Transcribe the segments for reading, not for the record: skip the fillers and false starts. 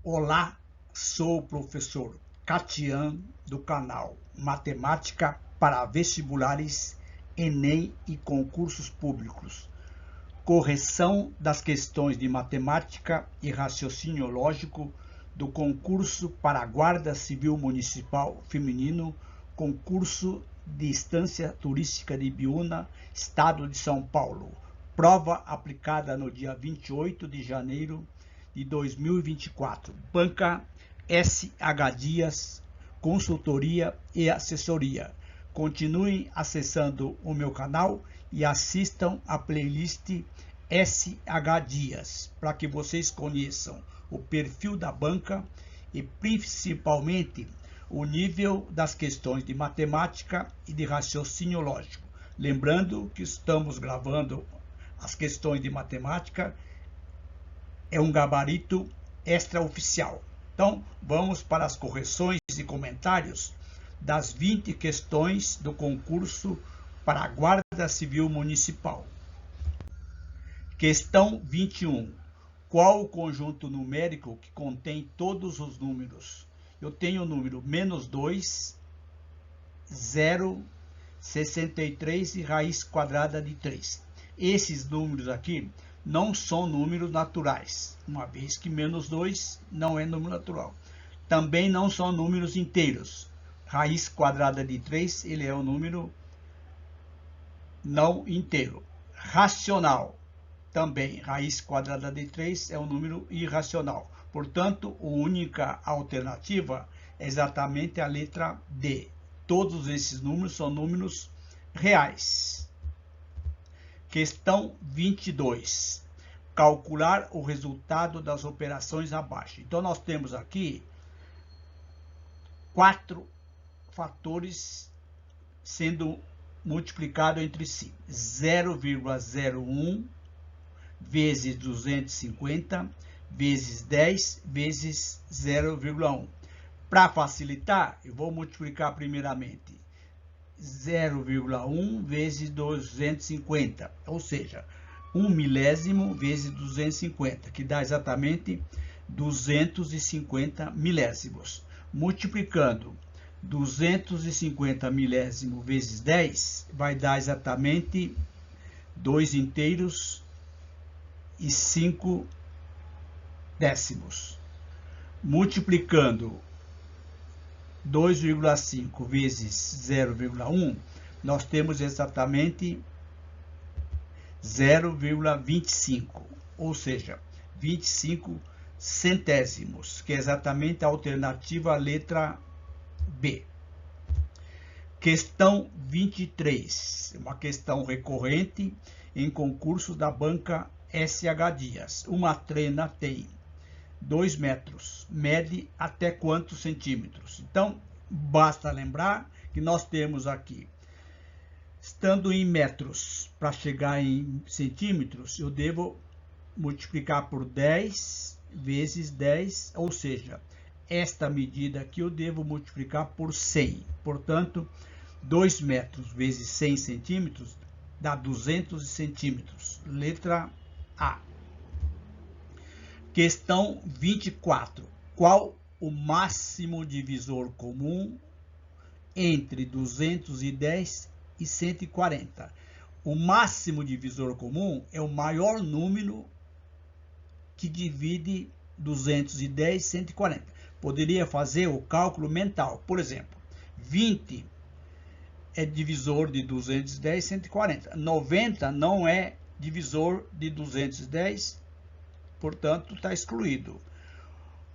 Olá, sou o professor Catian do canal Matemática para Vestibulares, Enem e Concursos Públicos. Correção das questões de matemática e raciocínio lógico do concurso para a Guarda Civil Municipal Feminino, concurso de Estância Turística de Ibiúna, Estado de São Paulo. Prova aplicada no dia 28 de janeiro de 2024. Banca SH Dias, consultoria e assessoria. Continuem acessando o meu canal e assistam a playlist SH Dias, para que vocês conheçam o perfil da banca e principalmente o nível das questões de matemática e de raciocínio lógico. Lembrando que estamos gravando as questões de matemática, é um gabarito extraoficial. Então, vamos para as correções e comentários das 20 questões do concurso para a Guarda Civil Municipal. Questão 21. Qual o conjunto numérico que contém todos os números? Eu tenho o número -2, 0, 63 e raiz quadrada de 3. Esses números aqui não são números naturais, uma vez que -2 não é número natural. Também não são números inteiros. Raiz quadrada de 3, ele é um número não inteiro. Racional, também raiz quadrada de 3 é um número irracional. Portanto, a única alternativa é exatamente a letra D. Todos esses números são números reais. Questão 22. Calcular o resultado das operações abaixo. Então, nós temos aqui 4 fatores sendo multiplicados entre si. 0,01 vezes 250 vezes 10 vezes 0,1. Para facilitar, eu vou multiplicar primeiramente 0,1 vezes 250, ou seja, 1 milésimo vezes 250, que dá exatamente 250 milésimos. Multiplicando 250 milésimo vezes 10, vai dar exatamente 2 inteiros e 5 décimos. Multiplicando 2,5 vezes 0,1, nós temos exatamente 0,25, ou seja, 25 centésimos, que é exatamente a alternativa à letra B. Questão 23, uma questão recorrente em concursos da banca SH Dias. Uma trena tem 2 metros, mede até quantos centímetros? Então, basta lembrar que nós temos aqui, estando em metros, para chegar em centímetros, eu devo multiplicar por 10 vezes 10, ou seja, esta medida aqui eu devo multiplicar por 100. Portanto, 2 metros vezes 100 centímetros dá 200 centímetros. Letra A. Questão 24. Qual o máximo divisor comum entre 210 e 140? O máximo divisor comum é o maior número que divide 210 e 140. Poderia fazer o cálculo mental. Por exemplo, 20 é divisor de 210 e 140. 90 não é divisor de 210, portanto, está excluído.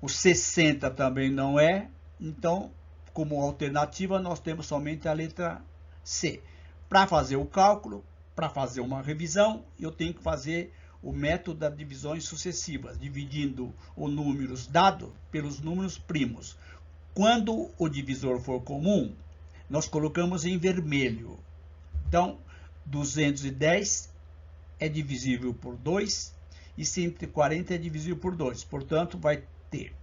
O 60 também não é, então, como alternativa, nós temos somente a letra C. Para fazer o cálculo, para fazer uma revisão, eu tenho que fazer o método das divisões sucessivas, dividindo os números dados pelos números primos. Quando o divisor for comum, nós colocamos em vermelho. Então, 210 é divisível por 2 e 140 é divisível por 2. Portanto, vai ter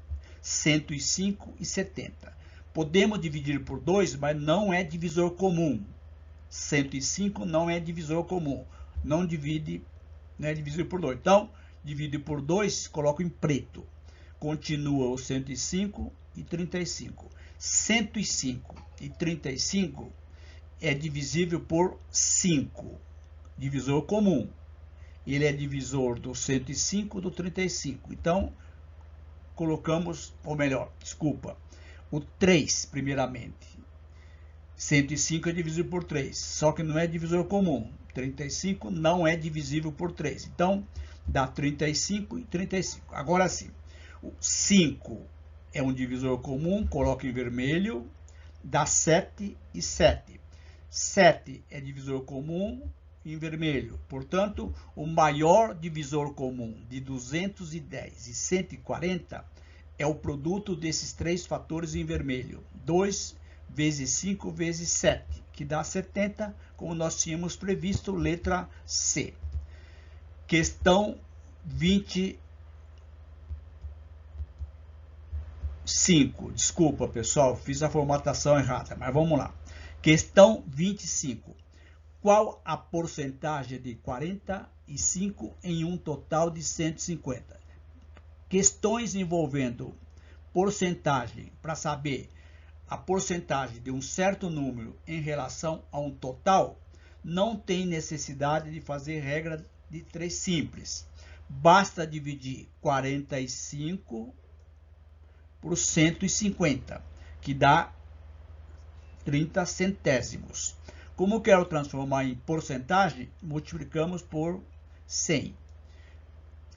105 e 70. Podemos dividir por 2, mas não é divisor comum. 105 não é divisor comum. Não é divisível por 2. Então, divide por 2, coloco em preto. continua o 105 e 35. 105 e 35 é divisível por 5, divisor comum. Ele é divisor do 105 do 35. Então, colocamos, ou melhor, desculpa, o 3 primeiramente. 105 é divisível por 3, só que não é divisor comum. 35 não é divisível por 3. Então, dá 35 e 35. Agora sim, o 5 é um divisor comum, coloca em vermelho, dá 7 e 7. 7 é divisor comum, em vermelho. Portanto, o maior divisor comum de 210 e 140 é o produto desses três fatores em vermelho. 2 vezes 5 vezes 7, que dá 70, como nós tínhamos previsto, letra C. Questão 25. Desculpa, pessoal, fiz a formatação errada, mas vamos lá. Questão 25. Qual a porcentagem de 45 em um total de 150? Questões envolvendo porcentagem para saber a porcentagem de um certo número em relação a um total, não tem necessidade de fazer regra de 3 simples. Basta dividir 45 por 150, que dá 30 centésimos. Como quero transformar em porcentagem, multiplicamos por 100.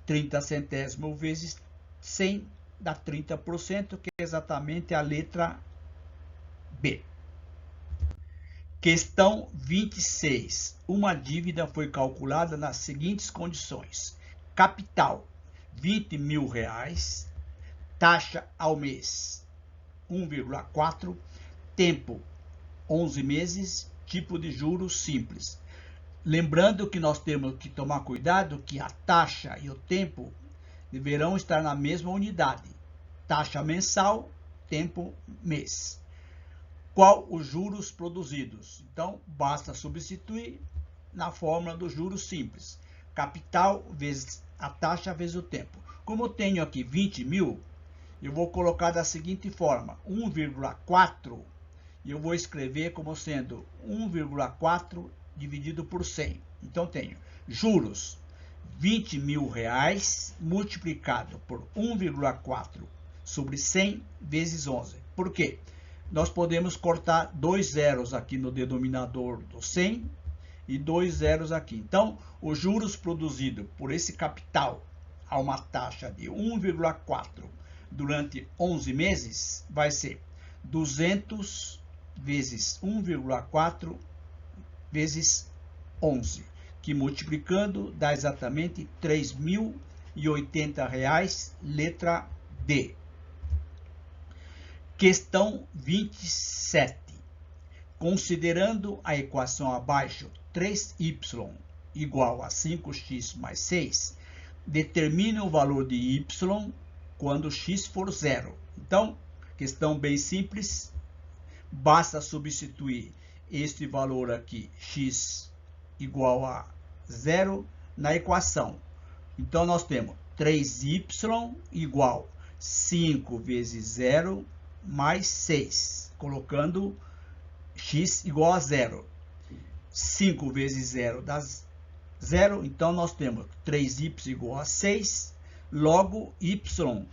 30 centésimos vezes 100 dá 30%, que é exatamente a letra B. Questão 26. Uma dívida foi calculada nas seguintes condições. Capital, R$20.000. Taxa ao mês, 1,4. Tempo, 11 meses. Tipo de juros simples. Lembrando que nós temos que tomar cuidado que a taxa e o tempo deverão estar na mesma unidade. Taxa mensal, tempo mês. Qual os juros produzidos? Então, basta substituir na fórmula dos juros simples. Capital vezes a taxa vezes o tempo. Como eu tenho aqui 20 mil, eu vou colocar da seguinte forma. 1,4 e eu vou escrever como sendo 1,4 dividido por 100. Então, tenho juros R$20.000 multiplicado por 1,4 sobre 100 vezes 11. Por quê? Nós podemos cortar 2 zeros aqui no denominador do 100 e 2 zeros aqui. Então, os juros produzidos por esse capital a uma taxa de 1,4 durante 11 meses vai ser 200 vezes 1,4 vezes 11, que multiplicando dá exatamente R$3.080, letra D. Questão 27. Considerando a equação abaixo, 3y igual a 5x mais 6, determine o valor de y quando x for zero. Então, questão bem simples, basta substituir este valor aqui, x igual a zero, na equação. Então, nós temos 3y igual 5 vezes 0 mais 6, colocando x igual a zero. 5 vezes 0 dá 0, então nós temos 3y igual a 6, logo y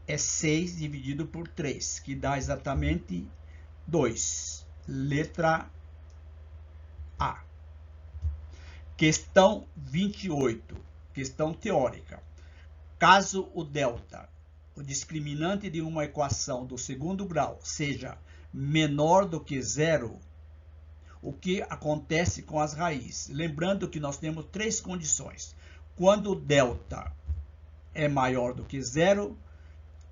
é 6 dividido por 3, que dá exatamente 2, letra A. Questão 28, questão teórica. Caso o delta, o discriminante de uma equação do segundo grau, seja menor do que zero, o que acontece com as raízes? Lembrando que nós temos 3 condições. Quando o delta é maior do que zero,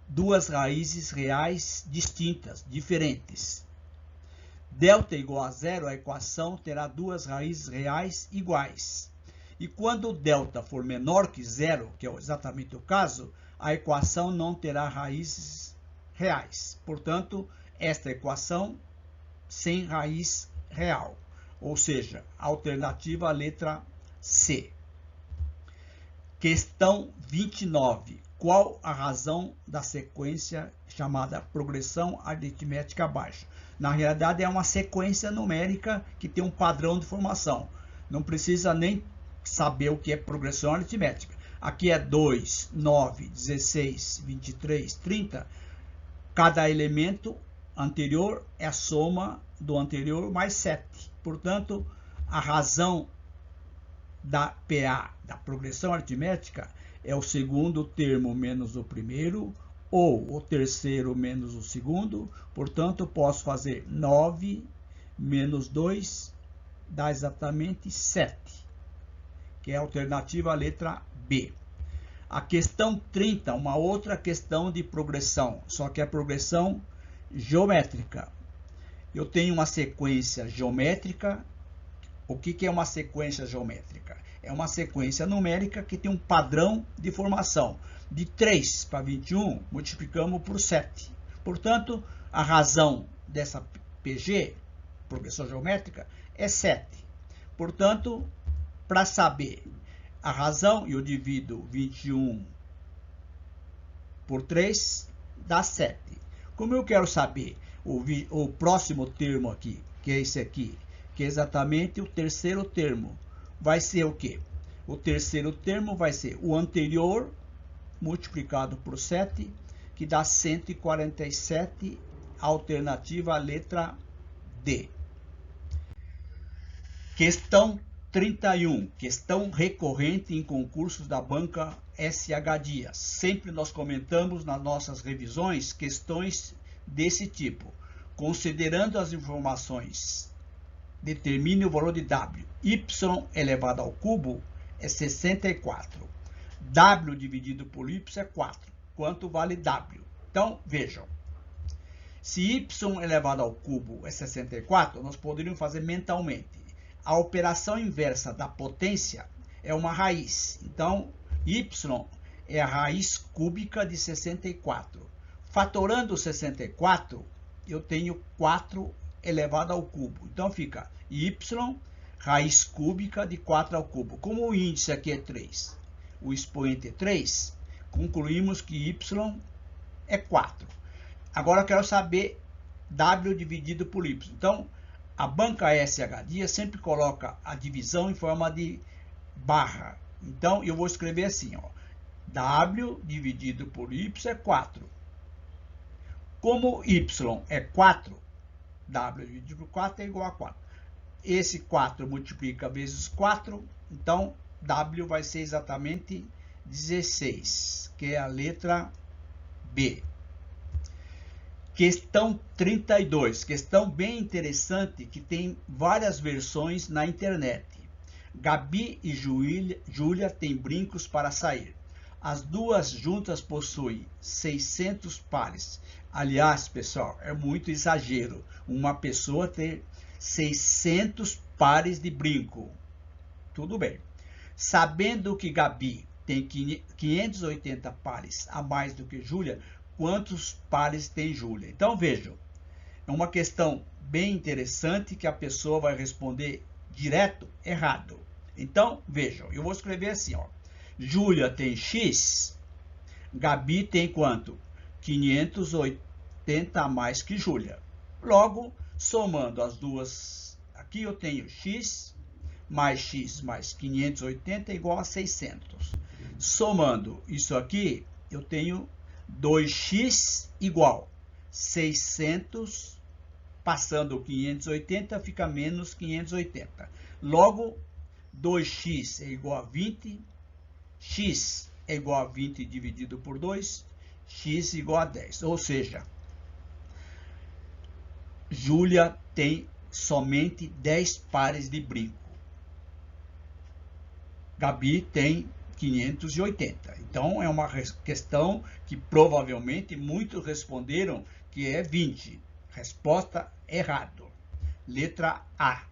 2 raízes reais distintas, diferentes. Delta igual a zero, a equação terá 2 raízes reais iguais. E quando o delta for menor que zero, que é exatamente o caso, a equação não terá raízes reais. Portanto, esta equação sem raiz real. Ou seja, alternativa a letra C. Questão 29. qual a razão da sequência chamada progressão aritmética baixa. Na realidade, é uma sequência numérica que tem um padrão de formação. Não precisa nem saber o que é progressão aritmética. Aqui é 2, 9, 16, 23, 30. Cada elemento anterior é a soma do anterior mais 7. Portanto, a razão da PA, da progressão aritmética, é o segundo termo menos o primeiro, ou o terceiro menos o segundo. Portanto, posso fazer 9 menos 2 dá exatamente 7, que é a alternativa à letra B. A questão 30, uma outra questão de progressão, só que é progressão geométrica. Eu tenho uma sequência geométrica. O que é uma sequência geométrica? É uma sequência numérica que tem um padrão de formação. De 3 para 21, multiplicamos por 7. Portanto, a razão dessa PG, progressão geométrica, é 7. Portanto, para saber a razão, eu divido 21 por 3, dá 7. Como eu quero saber o próximo termo aqui, que é esse aqui, que é exatamente o terceiro termo, vai ser o quê? O terceiro termo vai ser o anterior multiplicado por 7, que dá 147, alternativa à letra D. Questão 31, questão recorrente em concursos da banca SH Dias. Sempre nós comentamos nas nossas revisões questões desse tipo. Considerando as informações, determine o valor de W. Y elevado ao cubo é 64. W dividido por Y é 4. Quanto vale W? Então, vejam. Se Y elevado ao cubo é 64, nós poderíamos fazer mentalmente. A operação inversa da potência é uma raiz. Então, Y é a raiz cúbica de 64. Fatorando 64, eu tenho 4 elevado ao cubo. Então, fica Y, raiz cúbica de 4 ao cubo. Como o índice aqui é 3, o expoente é 3, concluímos que Y é 4. Agora, eu quero saber W dividido por Y. Então, a banca SH Dias sempre coloca a divisão em forma de barra. Então, eu vou escrever assim, ó, W dividido por Y é 4. Como Y é 4, W dividido por 4 é igual a 4. Esse 4 multiplica vezes 4, então W vai ser exatamente 16, que é a letra B. Questão 32, questão bem interessante que tem várias versões na internet. Gabi e Júlia têm brincos para sair. As duas juntas possuem 600 pares. Aliás, pessoal, é muito exagero uma pessoa ter 600 pares de brinco. Tudo bem. Sabendo que Gabi tem 580 pares a mais do que Júlia, quantos pares tem Júlia? Então, vejam, é uma questão bem interessante que a pessoa vai responder direto errado. Então, vejam, eu vou escrever assim, ó. Júlia tem X, Gabi tem quanto? 580 a mais que Júlia. Logo, somando as duas, aqui eu tenho X mais 580 é igual a 600. Somando isso aqui, eu tenho 2x igual 600, passando 580, fica menos 580. Logo, 2x é igual a 20, x é igual a 20 dividido por 2, x igual a 10. Ou seja, Júlia tem somente 10 pares de brinco. Gabi tem 580. Então, é uma questão que provavelmente muitos responderam que é 20. Resposta errado. Letra A.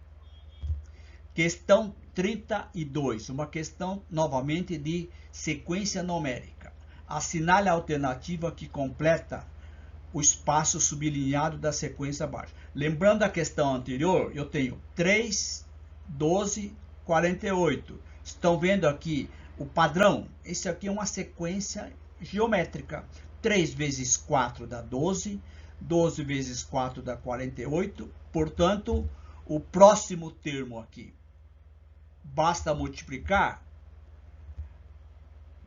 Questão 32. Uma questão, novamente, de sequência numérica. Assinale a alternativa que completa o espaço sublinhado da sequência abaixo. Lembrando a questão anterior, eu tenho 3, 12, 48. Estão vendo aqui o padrão? Esse aqui é uma sequência geométrica. 3 vezes 4 dá 12, 12 vezes 4 dá 48, portanto, o próximo termo aqui, basta multiplicar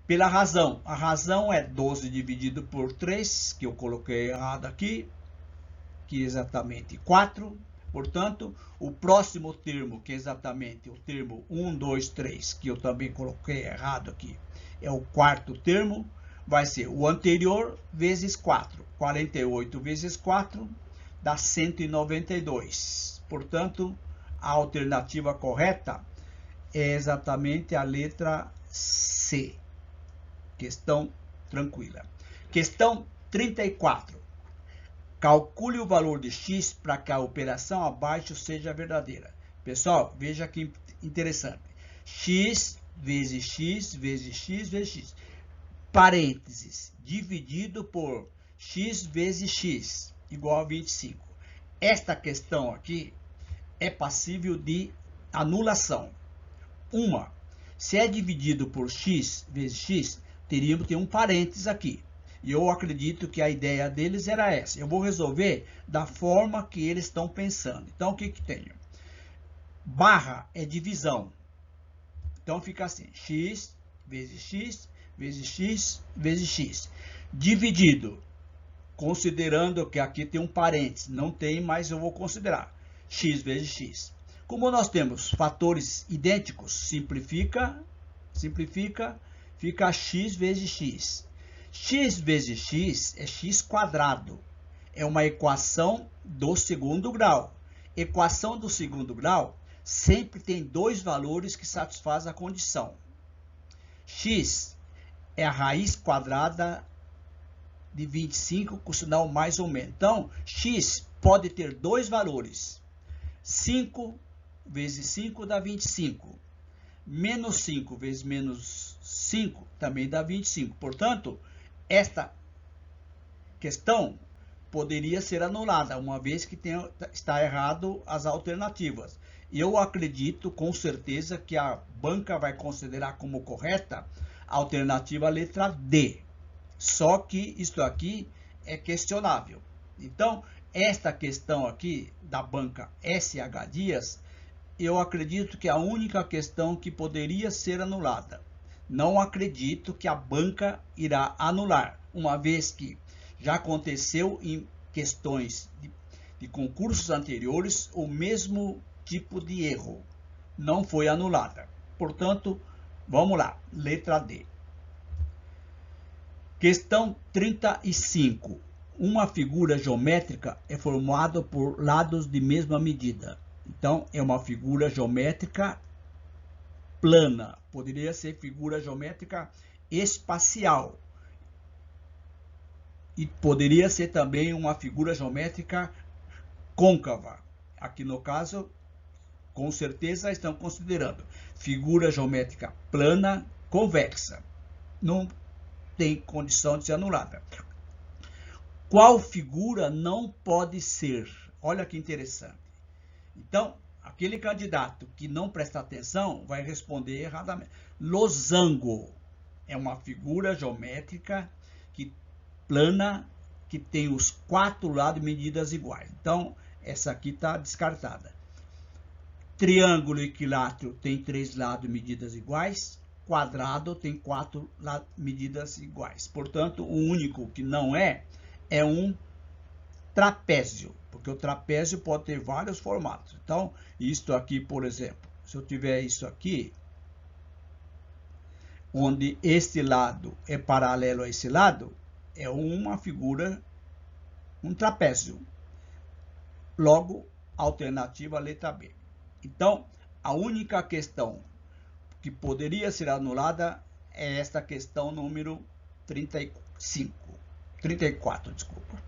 pela razão. A razão é 12 dividido por 3, que eu coloquei errado aqui, que é exatamente 4. Portanto, o próximo termo, que é exatamente o termo 1, 2, 3, que eu também coloquei errado aqui, é o quarto termo, vai ser o anterior vezes 4. 48 vezes 4 dá 192. Portanto, a alternativa correta é exatamente a letra C. Questão tranquila. Questão 34. Calcule o valor de x para que a operação abaixo seja verdadeira. Pessoal, veja que interessante. X vezes x vezes x vezes x. Parênteses, dividido por x vezes x, igual a 25. Esta questão aqui é passível de anulação. Se é dividido por x vezes x, teríamos que ter um parênteses aqui. E eu acredito que a ideia deles era essa. Eu vou resolver da forma que eles estão pensando. Então, o que que tenho? Barra é divisão. Então, fica assim. X vezes x vezes x vezes x. Dividido. Considerando que aqui tem um parênteses. Não tem, mas eu vou considerar. X vezes x. Como nós temos fatores idênticos, simplifica, fica x vezes x. X vezes x é x quadrado. É uma equação do segundo grau. Equação do segundo grau sempre tem dois valores que satisfazem a condição. X é a raiz quadrada de 25 com sinal mais ou menos. Então, x pode ter dois valores. 5 vezes 5 dá 25. Menos 5 vezes menos 5 também dá 25. Portanto, esta questão poderia ser anulada, uma vez que está errado as alternativas. Eu acredito com certeza que a banca vai considerar como correta a alternativa letra D. Só que isso aqui é questionável. Então, esta questão aqui da banca SH Dias, eu acredito que é a única questão que poderia ser anulada. Não acredito que a banca irá anular, uma vez que já aconteceu em questões de concursos anteriores o mesmo tipo de erro. Não foi anulada. Portanto, vamos lá, letra D. Questão 35. Uma figura geométrica é formada por lados de mesma medida. Então, é uma figura geométrica plana. Poderia ser figura geométrica espacial. E poderia ser também uma figura geométrica côncava. Aqui no caso, com certeza estão considerando figura geométrica plana convexa. Não tem condição de ser anulada. Qual figura não pode ser? Olha que interessante. Então, aquele candidato que não presta atenção vai responder erradamente. Losango é uma figura geométrica plana que tem os 4 lados e medidas iguais. Então, essa aqui está descartada. Triângulo equilátero tem 3 lados e medidas iguais. Quadrado tem 4 medidas iguais. Portanto, o único que não é um trapézio, porque o trapézio pode ter vários formatos. Então, isto aqui, por exemplo, se eu tiver isso aqui, onde este lado é paralelo a esse lado, é uma figura, um trapézio. Logo, alternativa letra B. Então, a única questão que poderia ser anulada é esta questão número 34, desculpa.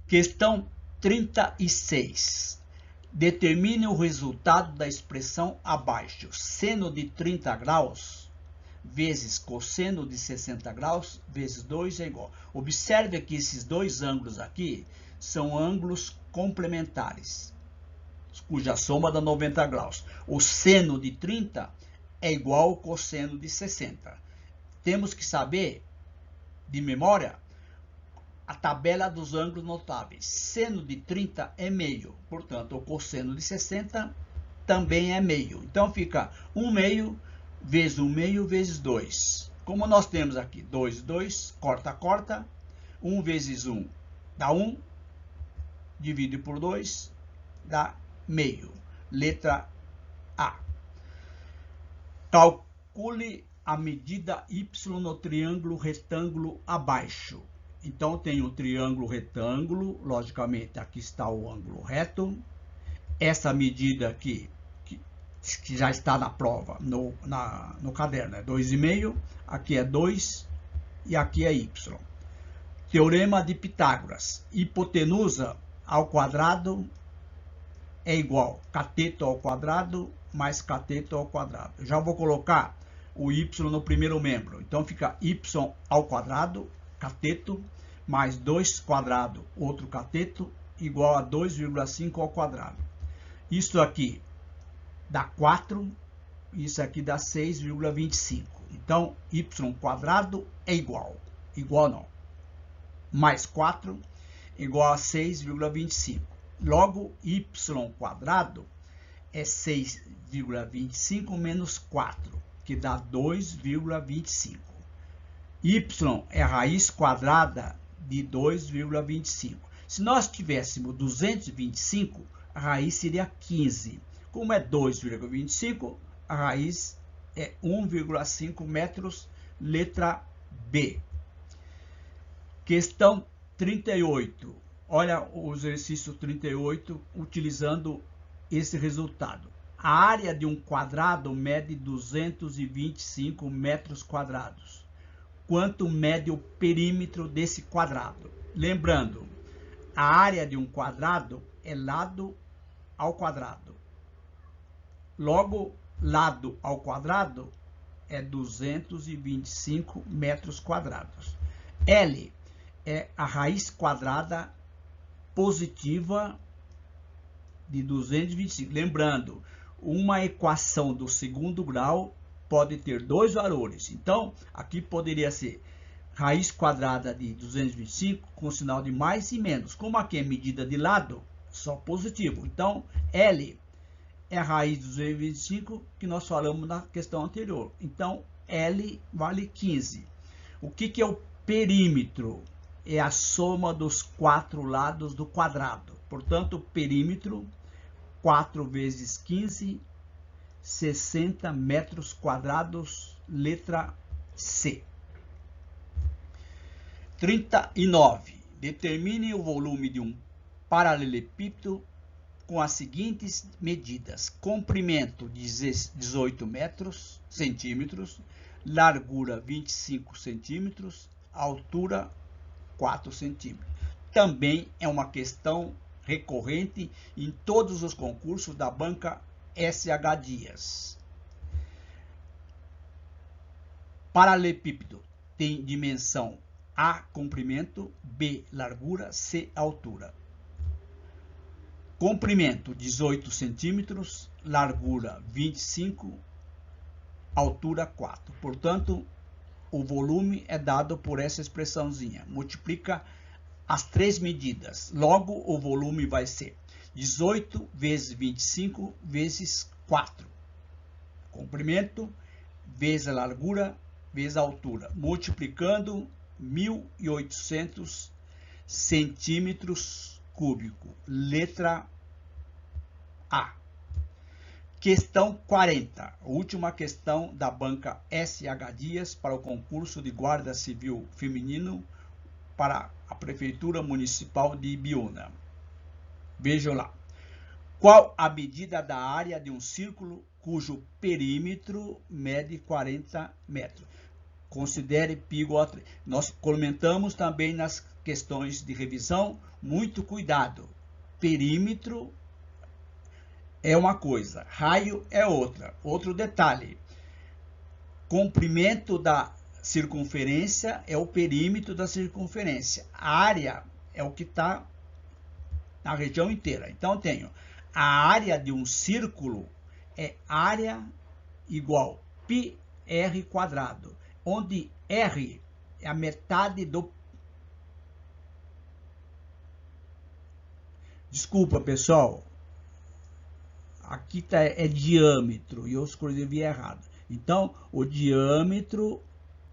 Questão 36. Determine o resultado da expressão abaixo. Seno de 30 graus vezes cosseno de 60 graus vezes 2 é igual. Observe que esses dois ângulos aqui são ângulos complementares, cuja soma dá 90 graus. O seno de 30 é igual ao cosseno de 60. Temos que saber de memória, a tabela dos ângulos notáveis. Seno de 30 é meio, portanto, o cosseno de 60 também é meio. Então, fica 1 meio vezes 1 meio vezes 2. Como nós temos aqui 2, 2, corta, corta. 1 vezes 1 dá 1. Divide por 2, dá meio. Letra A. Calcule a medida y no triângulo retângulo abaixo. Então, tem o triângulo retângulo, logicamente, aqui está o ângulo reto. Essa medida aqui, que já está na prova, no caderno, é 2,5, aqui é 2 e aqui é y. Teorema de Pitágoras. Hipotenusa ao quadrado é igual cateto ao quadrado mais cateto ao quadrado. Eu já vou colocar o y no primeiro membro. Então, fica y ao quadrado, cateto, mais 2 quadrado, outro cateto, igual a 2,5 ao quadrado. Isso aqui dá 4, isso aqui dá 6,25. Então, y quadrado é igual. Igual não. Mais 4 igual a 6,25. Logo, y quadrado é 6,25 menos 4, que dá 2,25. Y é a raiz quadrada de 2,25. Se nós tivéssemos 225, a raiz seria 15. Como é 2,25, a raiz é 1,5 metros, letra B. Questão 38. Olha o exercício 38 utilizando esse resultado. A área de um quadrado mede 225 metros quadrados. Quanto mede o perímetro desse quadrado? Lembrando, a área de um quadrado é lado ao quadrado. Logo, lado ao quadrado é 225 metros quadrados. L é a raiz quadrada positiva de 225. Lembrando, uma equação do segundo grau pode ter dois valores. Então, aqui poderia ser raiz quadrada de 225 com sinal de mais e menos. Como aqui é medida de lado, só positivo. Então, L é a raiz de 225 que nós falamos na questão anterior. Então, L vale 15. O que é o perímetro? É a soma dos quatro lados do quadrado. Portanto, o perímetro, 4 vezes 15, 60 metros quadrados, letra C. 39. Determine o volume de um paralelepípedo com as seguintes medidas: comprimento 18 centímetros, largura 25 centímetros, altura 4 centímetros. Também é uma questão recorrente em todos os concursos da banca SH Dias. Paralelepípedo tem dimensão A, comprimento, B, largura, C, altura. Comprimento 18 centímetros, largura 25, altura 4. Portanto, o volume é dado por essa expressãozinha. Multiplica as três medidas. Logo, o volume vai ser 18 vezes 25 vezes 4. Comprimento vezes a largura vezes a altura. Multiplicando 1.800 centímetros cúbicos. Letra A. Questão 40. Última questão da banca SH Dias para o concurso de Guarda Civil Feminino para a Prefeitura Municipal de Ibiúna. Vejam lá. Qual a medida da área de um círculo cujo perímetro mede 40 metros? Considere π igual a 3. Nós comentamos também nas questões de revisão, muito cuidado. Perímetro é uma coisa, raio é outra. Outro detalhe, comprimento da circunferência é o perímetro da circunferência. A área é o que está na região inteira. Então, tenho a área de um círculo é área igual πr², onde R é a metade do... Desculpa, pessoal. Aqui é diâmetro e eu escrevi errado. Então, o diâmetro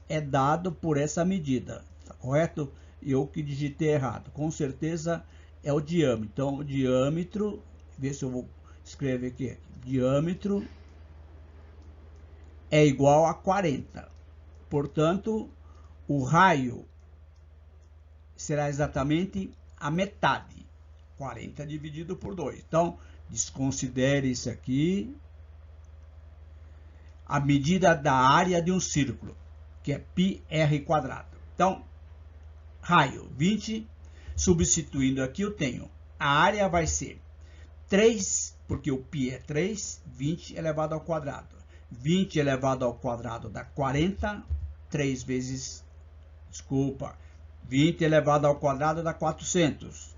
é dado por essa medida, tá correto? Eu que digitei errado. Com certeza é o diâmetro. Então, o diâmetro, vê se eu vou escrever aqui. Diâmetro é igual a 40. Portanto, o raio será exatamente a metade. 40 dividido por 2. Então, desconsidere isso aqui. A medida da área de um círculo, que é πr². Então, raio 20, substituindo aqui eu tenho, a área vai ser 3, porque o π é 3, 20 elevado ao quadrado. 20 elevado ao quadrado dá 40, 3 vezes, desculpa, 20 elevado ao quadrado dá 400.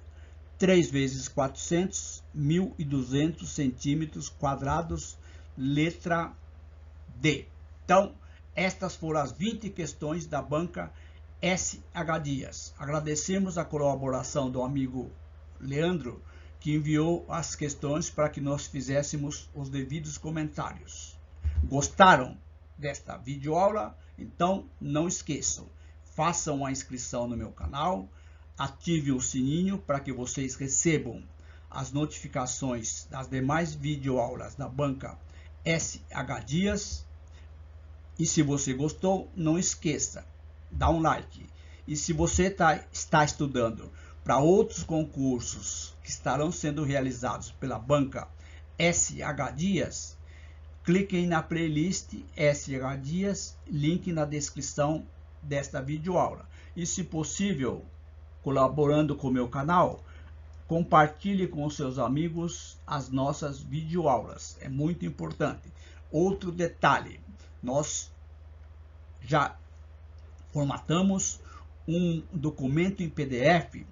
3 vezes 400, 1.200 centímetros quadrados, letra D. Então, estas foram as 20 questões da banca SH Dias. Agradecemos a colaboração do amigo Leandro, que enviou as questões para que nós fizéssemos os devidos comentários. Gostaram desta videoaula? Então, não esqueçam, façam a inscrição no meu canal, ative o sininho para que vocês recebam as notificações das demais videoaulas da banca SH Dias. E se você gostou, não esqueça, dá um like. E se você está estudando para outros concursos que estarão sendo realizados pela banca SH Dias, cliquem na playlist SH Dias, link na descrição desta videoaula. E se possível, colaborando com o meu canal, compartilhe com os seus amigos as nossas videoaulas. É muito importante. Outro detalhe, nós já formatamos um documento em PDF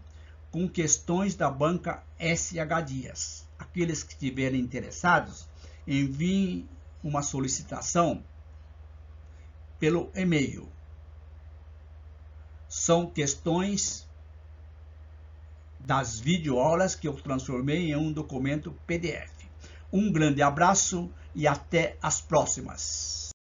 com questões da banca SH Dias. Aqueles que estiverem interessados, enviem uma solicitação pelo e-mail. São questões das videoaulas que eu transformei em um documento PDF. Um grande abraço e até as próximas.